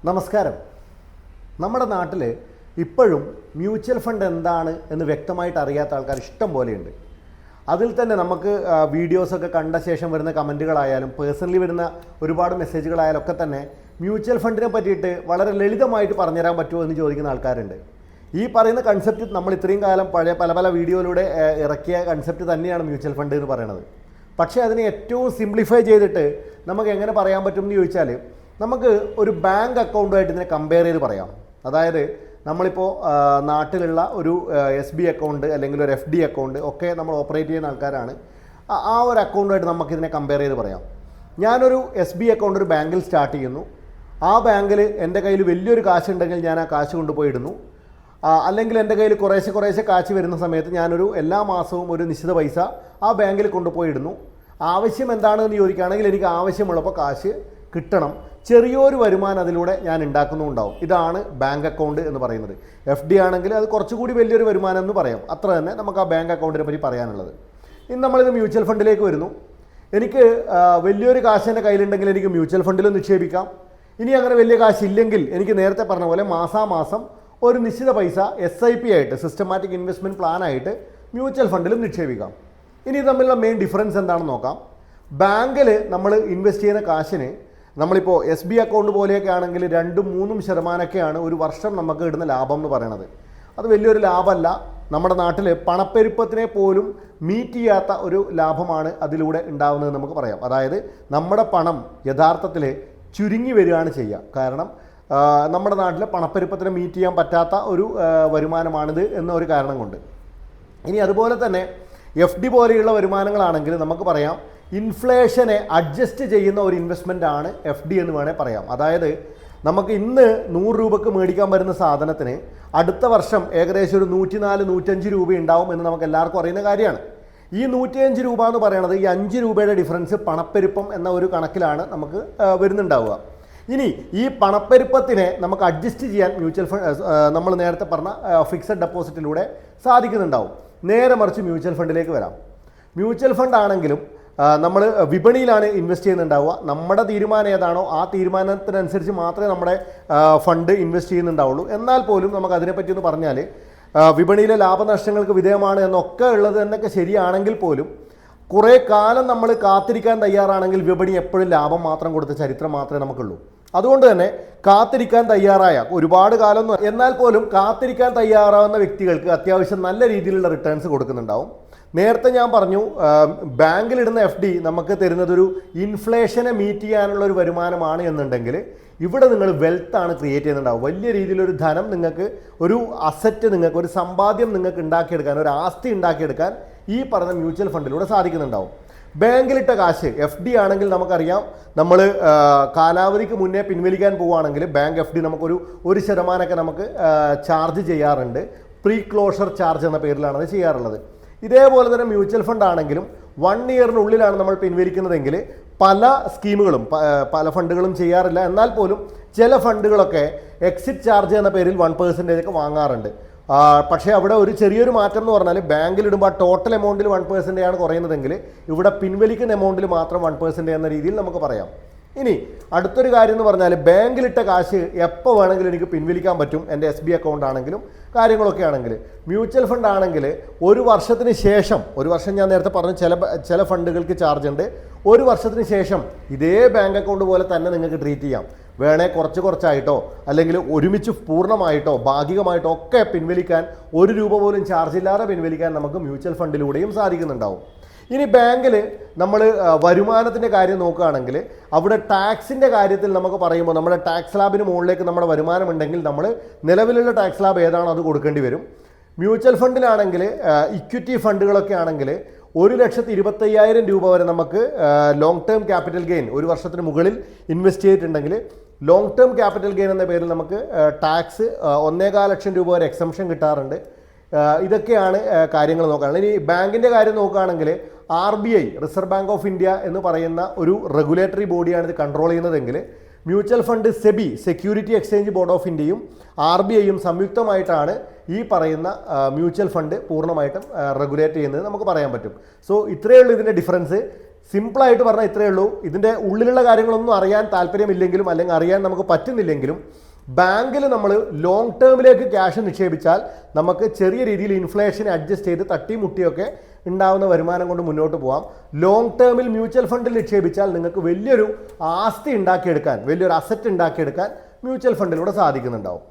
നമസ്കാരം. നമ്മുടെ നാട്ടിൽ ഇപ്പോഴും മ്യൂച്വൽ ഫണ്ട് എന്താണ് എന്ന് വ്യക്തമായിട്ട് അറിയാത്ത ആൾക്കാർ ഇഷ്ടം പോലെയുണ്ട്. അതിൽ തന്നെ നമുക്ക് വീഡിയോസൊക്കെ കണ്ട ശേഷം വരുന്ന കമൻറ്റുകളായാലും പേഴ്സണലി വരുന്ന ഒരുപാട് മെസ്സേജുകളായാലും ഒക്കെ തന്നെ മ്യൂച്വൽ ഫണ്ടിനെ പറ്റിയിട്ട് വളരെ ലളിതമായിട്ട് പറഞ്ഞുതരാൻ പറ്റുമോ എന്ന് ചോദിക്കുന്ന ആൾക്കാരുണ്ട്. ഈ പറയുന്ന കൺസെപ്റ്റ് നമ്മൾ ഇത്രയും കാലം പഴയ പല വീഡിയോയിലൂടെ ഇറക്കിയ കൺസെപ്റ്റ് തന്നെയാണ് മ്യൂച്വൽ ഫണ്ട് എന്ന് പറയുന്നത്. പക്ഷേ അതിനെ ഏറ്റവും സിംപ്ലിഫൈ ചെയ്തിട്ട് നമുക്ക് എങ്ങനെ പറയാൻ പറ്റും എന്ന് ചോദിച്ചാൽ, നമുക്ക് ഒരു ബാങ്ക് അക്കൗണ്ടുമായിട്ട് ഇതിനെ കമ്പയർ ചെയ്ത് പറയാം. അതായത് നമ്മളിപ്പോൾ നാട്ടിലുള്ള ഒരു SB അക്കൗണ്ട് അല്ലെങ്കിൽ ഒരു FD അക്കൗണ്ട് ഒക്കെ നമ്മൾ ഓപ്പറേറ്റ് ചെയ്യുന്ന ആൾക്കാരാണ്. ആ ഒരു അക്കൗണ്ടുമായിട്ട് നമുക്കിതിനെ കമ്പയർ ചെയ്ത് പറയാം. ഞാനൊരു SB അക്കൗണ്ട് ഒരു ബാങ്കിൽ സ്റ്റാർട്ട് ചെയ്യുന്നു. ആ ബാങ്കിൽ എൻ്റെ കയ്യിൽ വലിയൊരു കാശുണ്ടെങ്കിൽ ഞാൻ ആ കാശ് കൊണ്ടുപോയി ഇടുന്നു. അല്ലെങ്കിൽ എൻ്റെ കയ്യിൽ കുറേശ്ശെ കാശ് വരുന്ന സമയത്ത് ഞാനൊരു എല്ലാ മാസവും ഒരു നിശ്ചിത പൈസ ആ ബാങ്കിൽ കൊണ്ടുപോയി ഇടുന്നു. ആവശ്യം എന്താണെന്ന് ചോദിക്കുകയാണെങ്കിൽ എനിക്ക് ആവശ്യമുള്ളപ്പോൾ കാശ് കിട്ടണം, ചെറിയൊരു വരുമാനം അതിലൂടെ ഞാൻ ഉണ്ടാക്കുന്നുണ്ടാവും. ഇതാണ് ബാങ്ക് അക്കൗണ്ട് എന്ന് പറയുന്നത്. FD ആണെങ്കിൽ അത് കുറച്ചുകൂടി വലിയൊരു വരുമാനം എന്ന് പറയാം. അത്ര തന്നെ നമുക്ക് ആ ബാങ്ക് അക്കൗണ്ടിനെ പറ്റി പറയാനുള്ളത്. ഇനി നമ്മളിത് മ്യൂച്വൽ ഫണ്ടിലേക്ക് വരുന്നു. എനിക്ക് വലിയൊരു കാശ് എൻ്റെ കയ്യിലുണ്ടെങ്കിൽ എനിക്ക് മ്യൂച്വൽ ഫണ്ടിൽ നിക്ഷേപിക്കാം. ഇനി അങ്ങനെ വലിയ കാശില്ലെങ്കിൽ എനിക്ക് നേരത്തെ പറഞ്ഞ പോലെ മാസാമാസം ഒരു നിശ്ചിത പൈസ SIP ആയിട്ട്, സിസ്റ്റമാറ്റിക് ഇൻവെസ്റ്റ്മെൻറ്റ് പ്ലാനായിട്ട് മ്യൂച്വൽ ഫണ്ടിലും നിക്ഷേപിക്കാം. ഇനി തമ്മിലുള്ള മെയിൻ ഡിഫറൻസ് എന്താണെന്ന് നോക്കാം. ബാങ്കിൽ നമ്മൾ ഇൻവെസ്റ്റ് ചെയ്യുന്ന കാശിന് നമ്മളിപ്പോൾ SB അക്കൗണ്ട് പോലെയൊക്കെ ആണെങ്കിൽ 2-3% ഒരു വർഷം നമുക്ക് ഇടുന്ന ലാഭം എന്ന് പറയുന്നത്. അത് വലിയൊരു ലാഭമല്ല. നമ്മുടെ നാട്ടിൽ പണപ്പെരുപ്പത്തിനെ പോലും മീറ്റ് ചെയ്യാത്ത ഒരു ലാഭമാണ് അതിലൂടെ ഉണ്ടാകുന്നത് നമുക്ക് പറയാം. അതായത് നമ്മുടെ പണം യഥാർത്ഥത്തിൽ ചുരുങ്ങി വരികയാണ് ചെയ്യുക. കാരണം നമ്മുടെ നാട്ടിൽ പണപ്പെരുപ്പത്തിനെ മീറ്റ് ചെയ്യാൻ പറ്റാത്ത ഒരു വരുമാനമാണിത് എന്നൊരു കാരണം കൊണ്ട്. ഇനി അതുപോലെ തന്നെ FD പോലെയുള്ള വരുമാനങ്ങളാണെങ്കിൽ നമുക്ക് പറയാം ഇൻഫ്ലേഷനെ അഡ്ജസ്റ്റ് ചെയ്യുന്ന ഒരു ഇൻവെസ്റ്റ്മെൻ്റ് ആണ് FD എന്ന് വേണേൽ പറയാം. അതായത് നമുക്ക് ഇന്ന് 100 രൂപക്ക് മേടിക്കാൻ വരുന്ന സാധനത്തിന് അടുത്ത വർഷം ഏകദേശം ഒരു 104-105 രൂപ ഉണ്ടാവും എന്ന് നമുക്ക് എല്ലാവർക്കും അറിയുന്ന കാര്യമാണ്. ഈ 105 രൂപ എന്ന് പറയുന്നത് ഈ 5 രൂപയുടെ ഡിഫറൻസ് പണപ്പെരുപ്പം എന്ന ഒരു കണക്കിലാണ് നമുക്ക് വരുന്നുണ്ടാവുക. ഇനി ഈ പണപ്പെരുപ്പത്തിനെ നമുക്ക് അഡ്ജസ്റ്റ് ചെയ്യാൻ മ്യൂച്വൽ ഫണ്ട് നമ്മൾ നേരത്തെ പറഞ്ഞ ഫിക്സഡ് ഡെപ്പോസിറ്റിലൂടെ സാധിക്കുന്നുണ്ടാവും. നേരെ മറിച്ച് മ്യൂച്വൽ ഫണ്ടിലേക്ക് വരാം. മ്യൂച്വൽ ഫണ്ട് ആണെങ്കിലും നമ്മൾ വിപണിയിലാണ് ഇൻവെസ്റ്റ് ചെയ്യുന്നുണ്ടാവുക. നമ്മുടെ തീരുമാനം ഏതാണോ ആ തീരുമാനത്തിനനുസരിച്ച് മാത്രമേ നമ്മുടെ ഫണ്ട് ഇൻവെസ്റ്റ് ചെയ്യുന്നുണ്ടാവുള്ളൂ. എന്നാൽ പോലും നമുക്ക് അതിനെപ്പറ്റി ഒന്ന് പറഞ്ഞാൽ വിപണിയിലെ ലാഭനഷ്ടങ്ങൾക്ക് വിധേയമാണ് എന്നൊക്കെ ഉള്ളത് എന്നൊക്കെ ശരിയാണെങ്കിൽ പോലും കുറേ കാലം നമ്മൾ കാത്തിരിക്കാൻ തയ്യാറാണെങ്കിൽ വിപണി എപ്പോഴും ലാഭം മാത്രം കൊടുത്ത ചരിത്രം മാത്രമേ നമുക്കുള്ളൂ. അതുകൊണ്ട് തന്നെ കാത്തിരിക്കാൻ തയ്യാറായ ഒരുപാട് കാലം എന്നാൽ പോലും കാത്തിരിക്കാൻ തയ്യാറാവുന്ന വ്യക്തികൾക്ക് അത്യാവശ്യം നല്ല രീതിയിലുള്ള റിട്ടേൺസ് കൊടുക്കുന്നുണ്ടാവും. നേരത്തെ ഞാൻ പറഞ്ഞു ബാങ്കിലിടുന്ന FD നമുക്ക് തരുന്നതൊരു ഇൻഫ്ലേഷനെ മീറ്റ് ചെയ്യാനുള്ള ഒരു വരുമാനമാണ് എന്നുണ്ടെങ്കിൽ ഇവിടെ നിങ്ങൾ വെൽത്താണ് ക്രിയേറ്റ് ചെയ്യുന്നുണ്ടാവും. വലിയ രീതിയിലൊരു ധനം നിങ്ങൾക്ക്, ഒരു അസറ്റ് നിങ്ങൾക്ക്, ഒരു സമ്പാദ്യം നിങ്ങൾക്ക് ഉണ്ടാക്കിയെടുക്കാൻ, ഒരു ആസ്തി ഉണ്ടാക്കിയെടുക്കാൻ ഈ പറഞ്ഞ മ്യൂച്വൽ ഫണ്ടിലൂടെ സാധിക്കുന്നുണ്ടാവും. ബാങ്കിലിട്ട കാശ് FD ആണെങ്കിൽ നമുക്കറിയാം, നമ്മൾ കാലാവധിക്ക് മുന്നേ പിൻവലിക്കാൻ പോവുകയാണെങ്കിൽ ബാങ്ക് FD നമുക്കൊരു 1% നമുക്ക് ചാർജ് ചെയ്യാറുണ്ട്. പ്രീ ക്ലോഷർ ചാർജ് എന്ന പേരിലാണ് അത് ചെയ്യാറുള്ളത്. ഇതേപോലെ തന്നെ മ്യൂച്വൽ ഫണ്ട് ആണെങ്കിലും 1 ഇയറിനുള്ളിലാണ് നമ്മൾ പിൻവലിക്കുന്നതെങ്കിൽ പല സ്കീമുകളും പല ഫണ്ടുകളും ചെയ്യാറില്ല. എന്നാൽ പോലും ചില ഫണ്ടുകളൊക്കെ എക്സിറ്റ് ചാർജ് എന്ന പേരിൽ 1% ഒക്കെ വാങ്ങാറുണ്ട്. പക്ഷേ അവിടെ ഒരു ചെറിയൊരു മാറ്റം എന്ന് പറഞ്ഞാൽ ബാങ്കിലിടുമ്പോൾ ടോട്ടൽ എമൗണ്ടിൽ 1% ആണ് കുറയുന്നതെങ്കിൽ ഇവിടെ പിൻവലിക്കുന്ന എമൗണ്ടിൽ മാത്രം 1% എന്ന രീതിയിൽ നമുക്ക് പറയാം. ഇനി അടുത്തൊരു കാര്യം എന്ന് പറഞ്ഞാൽ ബാങ്കിലിട്ട കാശ് എപ്പോൾ വേണമെങ്കിലും എനിക്ക് പിൻവലിക്കാൻ പറ്റും. എൻ്റെ SB അക്കൗണ്ട് ആണെങ്കിലും കാര്യങ്ങളൊക്കെ ആണെങ്കിൽ. മ്യൂച്വൽ ഫണ്ട് ആണെങ്കിൽ ഒരു വർഷത്തിന് ശേഷം, ഒരു വർഷം ഞാൻ നേരത്തെ പറഞ്ഞു ചില ഫണ്ടുകൾക്ക് ചാർജ് ഉണ്ട്. ഒരു വർഷത്തിന് ശേഷം ഇതേ ബാങ്ക് അക്കൗണ്ട് പോലെ തന്നെ നിങ്ങൾക്ക് ട്രീറ്റ് ചെയ്യാം. വേണേ കുറച്ചായിട്ടോ അല്ലെങ്കിൽ ഒരുമിച്ച് പൂർണ്ണമായിട്ടോ ഭാഗികമായിട്ടോ ഒക്കെ പിൻവലിക്കാൻ, 1 രൂപ പോലും ചാർജ് ഇല്ലാതെ പിൻവലിക്കാൻ നമുക്ക് മ്യൂച്വൽ ഫണ്ടിലൂടെയും സാധിക്കുന്നുണ്ടാവും. ഇനി ബാങ്കിൽ നമ്മൾ വരുമാനത്തിൻ്റെ കാര്യം നോക്കുകയാണെങ്കിൽ അവിടെ ടാക്സിൻ്റെ കാര്യത്തിൽ നമുക്ക് പറയുമ്പോൾ നമ്മുടെ ടാക്സ് സ്ലാബിന് മുകളിലേക്ക് നമ്മുടെ വരുമാനം ഉണ്ടെങ്കിൽ നമ്മൾ നിലവിലുള്ള ടാക്സ് സ്ലാബ് ഏതാണോ അത് കൊടുക്കേണ്ടി വരും. മ്യൂച്വൽ ഫണ്ടിലാണെങ്കിൽ ഇക്വിറ്റി ഫണ്ടുകളൊക്കെ ആണെങ്കിൽ 1,25,000 രൂപ വരെ നമുക്ക് ലോങ് ടേം ക്യാപിറ്റൽ ഗെയിൻ, ഒരു വർഷത്തിന് മുകളിൽ ഇൻവെസ്റ്റ് ചെയ്തിട്ടുണ്ടെങ്കിൽ ലോങ് ടേം ക്യാപിറ്റൽ ഗെയിൻ എന്ന പേരിൽ നമുക്ക് ടാക്സ് 1.25 ലക്ഷം രൂപ വരെ എക്സംഷൻ കിട്ടാറുണ്ട്. ഇതൊക്കെയാണ് കാര്യങ്ങൾ നോക്കുകയാണെങ്കിൽ. ഇനി ബാങ്കിൻ്റെ കാര്യം നോക്കുകയാണെങ്കിൽ RBI, reserve bank of India എന്ന് പറയുന്ന ഒരു റെഗുലേറ്ററി ബോഡിയാണ് ഇത് കൺട്രോൾ ചെയ്യുന്നതെങ്കിൽ mutual fund SEBI, security exchange board of ഇന്ത്യയും RBIയും സംയുക്തമായിട്ടാണ് ഈ പറയുന്ന മ്യൂച്വൽ ഫണ്ട് പൂർണ്ണമായിട്ടും റെഗുലേറ്റ് ചെയ്യുന്നത് നമുക്ക് പറയാൻ പറ്റും. സോ ഇത്രയേ ഉള്ളൂ ഇതിൻ്റെ ഡിഫറൻസ്. സിമ്പിളായിട്ട് പറഞ്ഞാൽ ഇത്രയേ ഉള്ളൂ. ഇതിൻ്റെ ഉള്ളിലുള്ള കാര്യങ്ങളൊന്നും അറിയാൻ താല്പര്യമില്ലെങ്കിലും അല്ലെങ്കിൽ അറിയാൻ നമുക്ക് പറ്റുന്നില്ലെങ്കിലും ബാങ്കിൽ നമ്മൾ ലോങ് ടേമിലേക്ക് ക്യാഷ് നിക്ഷേപിച്ചാൽ നമുക്ക് ചെറിയ രീതിയിൽ ഇൻഫ്ലേഷനെ അഡ്ജസ്റ്റ് ചെയ്ത് തട്ടിമുട്ടിയൊക്കെ ഉണ്ടാവുന്ന വരുമാനം കൊണ്ട് മുന്നോട്ട് പോകാം. ലോങ് ടേമിൽ മ്യൂച്വൽ ഫണ്ടിൽ നിക്ഷേപിച്ചാൽ നിങ്ങൾക്ക് വലിയൊരു ആസ്തി ഉണ്ടാക്കിയെടുക്കാൻ, വലിയൊരു അസറ്റ് ഉണ്ടാക്കിയെടുക്കാൻ മ്യൂച്വൽ ഫണ്ടിലൂടെ സാധിക്കുന്നുണ്ടാവും.